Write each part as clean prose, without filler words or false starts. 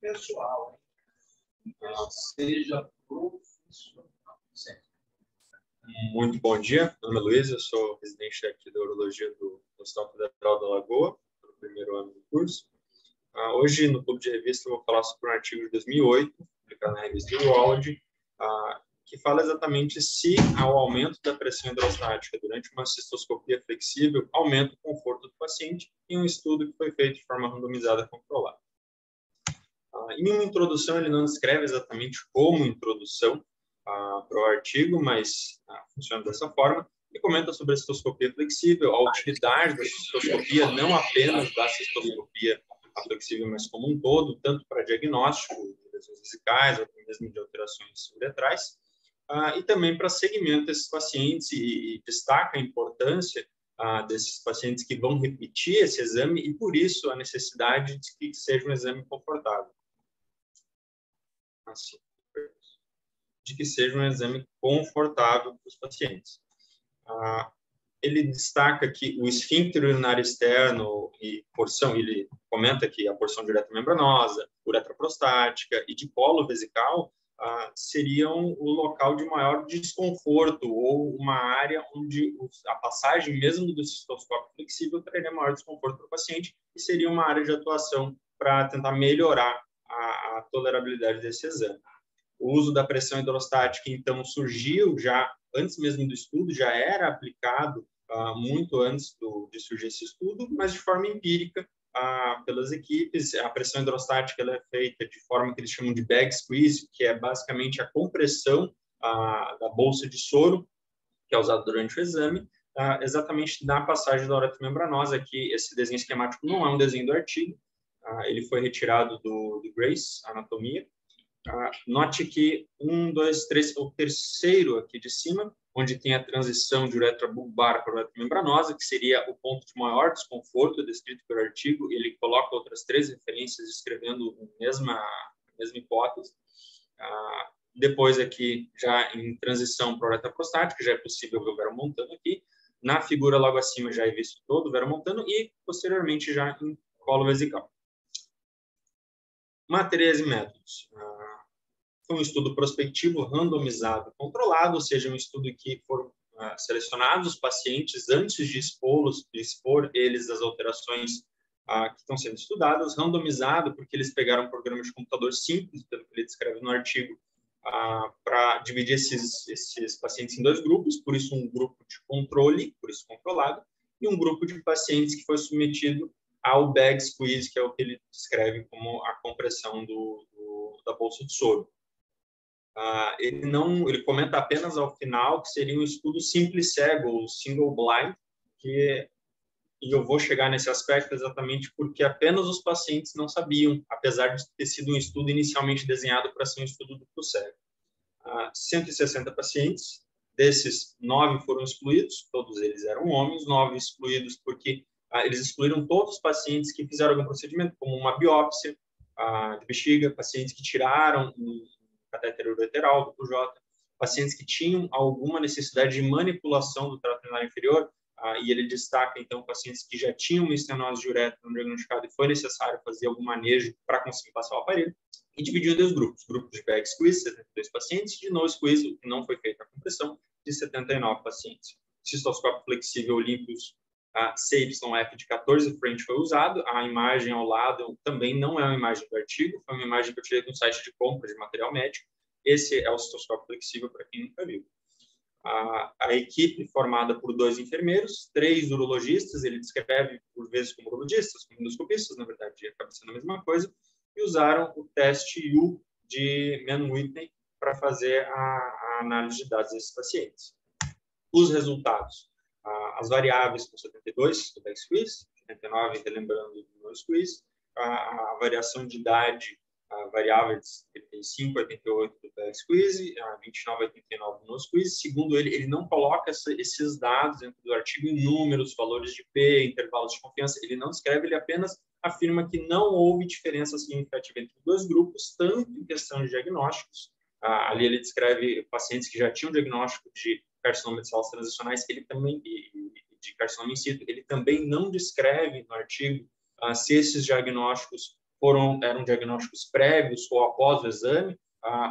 pessoal, seja profissional. Muito bom dia, meu nome é Luiz, eu sou residente aqui da Urologia do Hospital Federal da Lagoa, no primeiro ano do curso. Hoje, no Clube de Revista, eu vou falar sobre um artigo de 2008, publicado na revista Urology, que fala exatamente se o aumento da pressão hidrostática durante uma cistoscopia flexível aumenta o conforto do paciente, em um estudo que foi feito de forma randomizada controlada. Em uma introdução, ele não descreve exatamente como introdução para o artigo, mas funciona dessa forma. Ele comenta sobre a cistoscopia flexível, a utilidade da cistoscopia, não apenas da cistoscopia flexível, mas como um todo, tanto para diagnóstico de lesões vesicais, ou mesmo de alterações uretrais, e também para segmento desses pacientes, e destaca a importância desses pacientes que vão repetir esse exame, e por isso a necessidade de que seja um exame confortável. Assim, de que seja um exame confortável para os pacientes. Ele destaca que o esfíncter urinário externo e porção, ele comenta que a porção de uretra membranosa, uretra prostática e de colo vesical seriam o local de maior desconforto ou uma área onde a passagem mesmo do cistoscópio flexível traria maior desconforto para o paciente e seria uma área de atuação para tentar melhorar a tolerabilidade desse exame. O uso da pressão hidrostática, então, surgiu já antes mesmo do estudo, já era aplicado muito antes de surgir esse estudo, mas de forma empírica pelas equipes. A pressão hidrostática ela é feita de forma que eles chamam de bag squeeze, que é basicamente a compressão da bolsa de soro, que é usada durante o exame, exatamente na passagem da uretra membranosa. Aqui, esse desenho esquemático não é um desenho do artigo, ele foi retirado do Grace Anatomia. Note que 1, 2, 3, o terceiro aqui de cima, onde tem a transição de uretra bulbar para uretra membranosa, que seria o ponto de maior desconforto descrito pelo artigo. Ele coloca outras 3 referências descrevendo a mesma hipótese. Depois aqui, já em transição para uretra prostática, já é possível ver o veromontano aqui. Na figura logo acima já é visto todo o veromontano e, posteriormente, já em colo vesical. Materiais e métodos. Foi um estudo prospectivo, randomizado, controlado, ou seja, um estudo que foram selecionados os pacientes antes de expor eles às alterações que estão sendo estudadas, randomizado, porque eles pegaram um programa de computador simples, pelo que ele descreve no artigo, para dividir esses pacientes em 2 grupos, por isso um grupo de controle, por isso controlado, e um grupo de pacientes que foi submetido ao bag squeeze, que é o que ele descreve como a compressão da bolsa de soro. Ele comenta apenas ao final que seria um estudo simples cego, ou single blind, e eu vou chegar nesse aspecto exatamente porque apenas os pacientes não sabiam, apesar de ter sido um estudo inicialmente desenhado para ser um estudo duplo cego. 160 pacientes, desses 9 foram excluídos, todos eles eram homens, 9 excluídos porque eles excluíram todos os pacientes que fizeram algum procedimento, como uma biópsia de bexiga, pacientes que tiraram catéter ureteral, do QJ, pacientes que tinham alguma necessidade de manipulação do trato urinário inferior, e ele destaca, então, pacientes que já tinham uma estenose de uretra no diagnosticado e foi necessário fazer algum manejo para conseguir passar o aparelho, e dividiu em 2 grupos, grupos de bag squeeze, 72 pacientes, de no squeeze, que não foi feita a compressão, de 79 pacientes. Cistoscópio flexível Olympus CYF de 14 frente foi usado. A imagem ao lado também não é uma imagem do artigo, foi uma imagem que eu tirei de um site de compra de material médico. Esse é o cistoscópio flexível, para quem nunca viu. A equipe formada por 2 enfermeiros, 3 urologistas, ele descreve por vezes como urologistas, como endoscopistas, na verdade acaba sendo a mesma coisa, e usaram o teste U de Mann-Whitney para fazer a análise de dados desses pacientes. Os resultados. As variáveis com 72 do bag squeeze, 79, relembrando do no squeeze, a variação de idade variável de 75 a 88 do bag squeeze, 29 a 89 no squeeze. Segundo ele não coloca esses dados dentro do artigo em números, valores de P, intervalos de confiança. Ele não descreve, ele apenas afirma que não houve diferença significativa entre os 2 grupos, tanto em questão de diagnósticos. Ali ele descreve pacientes que já tinham diagnóstico de carcinoma de células transicionais, ele também, de carcinoma in situ, ele também não descreve no artigo se esses diagnósticos eram diagnósticos prévios ou após o exame.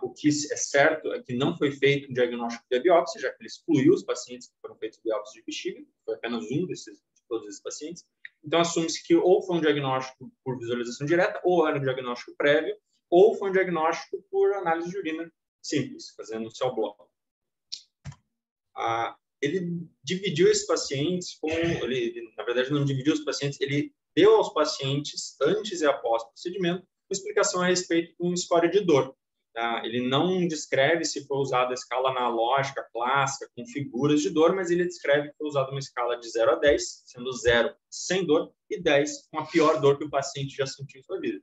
O que é certo é que não foi feito um diagnóstico de biópsia, já que ele excluiu os pacientes que foram feitos biópsias de bexiga, foi apenas um de todos esses pacientes. Então, assume-se que ou foi um diagnóstico por visualização direta, ou era um diagnóstico prévio, ou foi um diagnóstico por análise de urina simples, fazendo o cell block. Ele dividiu esses pacientes ele, na verdade, não dividiu os pacientes, ele deu aos pacientes, antes e após o procedimento, uma explicação a respeito de um score de dor. Ele não descreve se foi usada a escala analógica, clássica, com figuras de dor, mas ele descreve que foi usada uma escala de 0 a 10, sendo 0 sem dor e 10 com a pior dor que o paciente já sentiu em sua vida.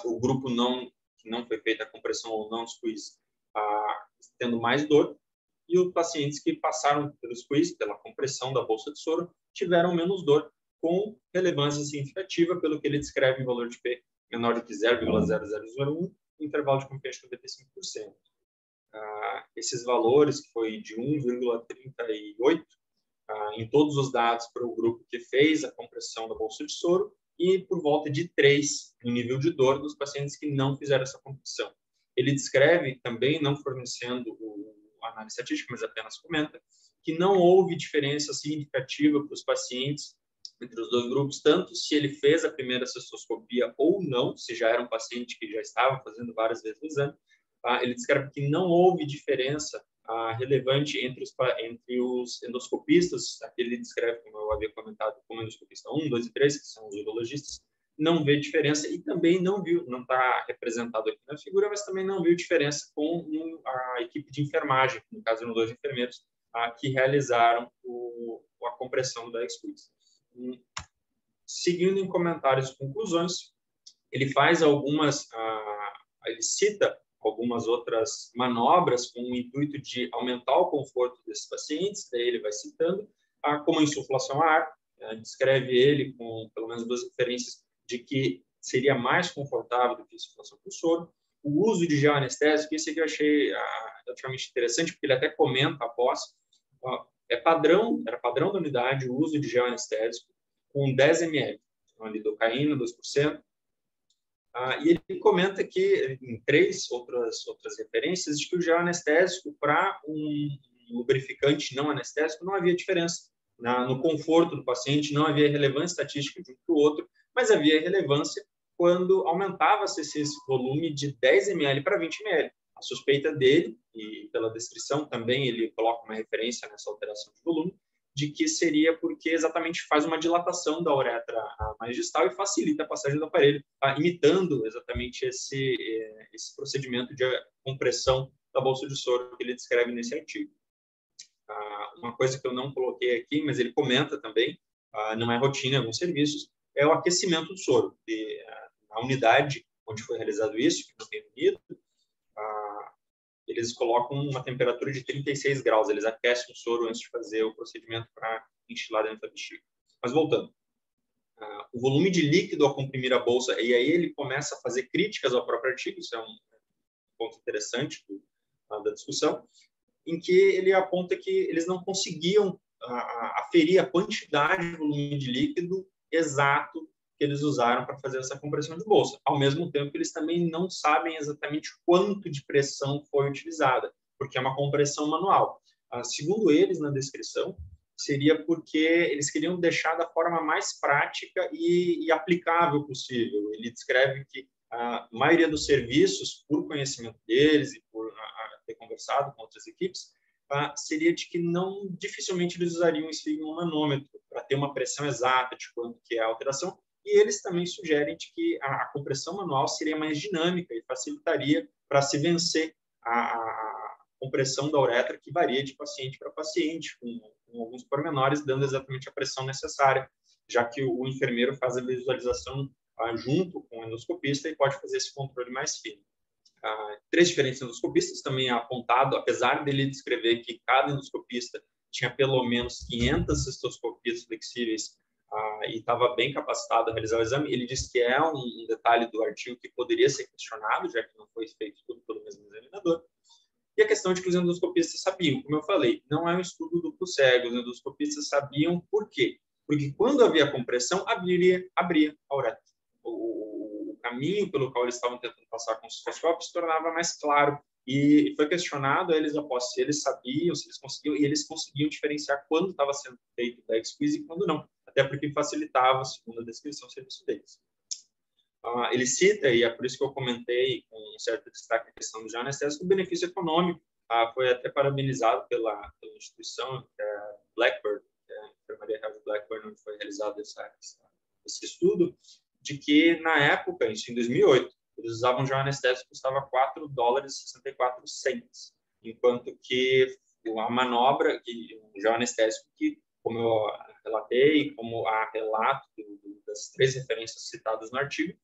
O grupo que não foi feita a compressão ou não squeeze, tendo mais dor, e os pacientes que passaram pelo squeeze, pela compressão da bolsa de soro, tiveram menos dor, com relevância significativa, pelo que ele descreve em valor de P menor do que 0,0001, intervalo de confiança de 95%. Esses valores, que foi de 1,38 em todos os dados para o grupo que fez a compressão da bolsa de soro, e por volta de 3 no nível de dor dos pacientes que não fizeram essa compressão. Ele descreve, também não fornecendo a análise estatística, mas apenas comenta, que não houve diferença significativa para os pacientes entre os dois grupos, tanto se ele fez a primeira cistoscopia ou não, se já era um paciente que já estava fazendo várias vezes o exame. Ele descreve que não houve diferença relevante entre os endoscopistas, aqui ele descreve, como eu havia comentado, como endoscopista 1, 2 e 3, que são os urologistas, não vê diferença e também não está representado aqui na figura, mas também não viu diferença com a equipe de enfermagem, no caso eram 2 enfermeiros, que realizaram a compressão da X-Squeeze. Seguindo em comentários e conclusões, ele faz ele cita algumas outras manobras com o intuito de aumentar o conforto desses pacientes, daí ele vai citando, como a insuflação a ar, descreve ele com pelo menos 2 referências de que seria mais confortável do que a insuflação por soro, o uso de gel anestésico, esse aqui eu achei relativamente interessante, porque ele até comenta após, era padrão da unidade o uso de gel anestésico com 10 ml, então, lidocaína, 2%. E ele comenta que, em 3 outras referências, de que o gel anestésico para um lubrificante não anestésico não havia diferença. No conforto do paciente, não havia relevância estatística de um para o outro, mas havia relevância quando aumentava-se esse volume de 10 ml para 20 ml. A suspeita dele, e pela descrição também ele coloca uma referência nessa alteração de volume, de que seria porque exatamente faz uma dilatação da uretra mais distal e facilita a passagem do aparelho, imitando exatamente esse procedimento de compressão da bolsa de soro que ele descreve nesse artigo. Uma coisa que eu não coloquei aqui, mas ele comenta também, não é rotina em alguns serviços, é o aquecimento do soro. A unidade onde foi realizado isso, que no Reino Unido, eles colocam uma temperatura de 36 graus, eles aquecem o soro antes de fazer o procedimento para enchilar dentro da bexiga. Mas voltando, o volume de líquido ao comprimir a bolsa, e aí ele começa a fazer críticas ao próprio artigo, isso é um ponto interessante da discussão, em que ele aponta que eles não conseguiam aferir a quantidade de volume de líquido exato que eles usaram para fazer essa compressão de bolsa. Ao mesmo tempo, eles também não sabem exatamente quanto de pressão foi utilizada, porque é uma compressão manual. Segundo eles, na descrição, seria porque eles queriam deixar da forma mais prática e aplicável possível. Ele descreve que a maioria dos serviços, por conhecimento deles e por ter conversado com outras equipes, seria de que dificilmente eles usariam esse esfigmomanômetro para ter uma pressão exata de quanto que é a alteração. E eles também sugerem de que a compressão manual seria mais dinâmica e facilitaria para se vencer a compressão da uretra, que varia de paciente para paciente, com alguns pormenores, dando exatamente a pressão necessária, já que o enfermeiro faz a visualização junto com o endoscopista e pode fazer esse controle mais fino. 3 diferentes endoscopistas também é apontado, apesar dele descrever que cada endoscopista tinha pelo menos 500 cistoscopias flexíveis e estava bem capacitado a realizar o exame. Ele diz que é um detalhe do artigo que poderia ser questionado, já que não foi feito tudo pelo mesmo examinador. E a questão de que os endoscopistas sabiam, como eu falei, não é um estudo duplo cego, os endoscopistas sabiam por quê. porque quando havia compressão, abria a uretra. O caminho pelo qual eles estavam tentando passar com o cistoscópio se tornava mais claro. E foi questionado a eles após se eles sabiam, se eles conseguiam, e eles conseguiam diferenciar quando estava sendo feito o bag squeeze e quando não, até porque facilitava, segundo a descrição, o serviço deles. Ele cita, e é por isso que eu comentei com um certo destaque a questão do já anestésico, o benefício econômico. Foi até parabenizado pela instituição, que é Blackburn, que é a Enfermaria Real de Blackburn, onde foi realizado esse estudo, de que, na época, isso em 2008, eles usavam já anestésico que custava $4,64, enquanto que a manobra, o já anestésico que, como eu relatei, como há relato das 3 referências citadas no artigo,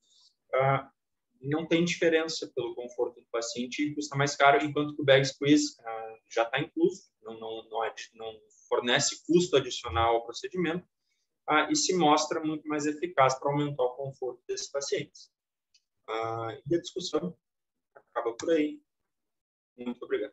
não tem diferença pelo conforto do paciente e custa mais caro, enquanto que o bag squeeze já está incluso, não fornece custo adicional ao procedimento e se mostra muito mais eficaz para aumentar o conforto desses pacientes. E a discussão acaba por aí. Muito obrigado.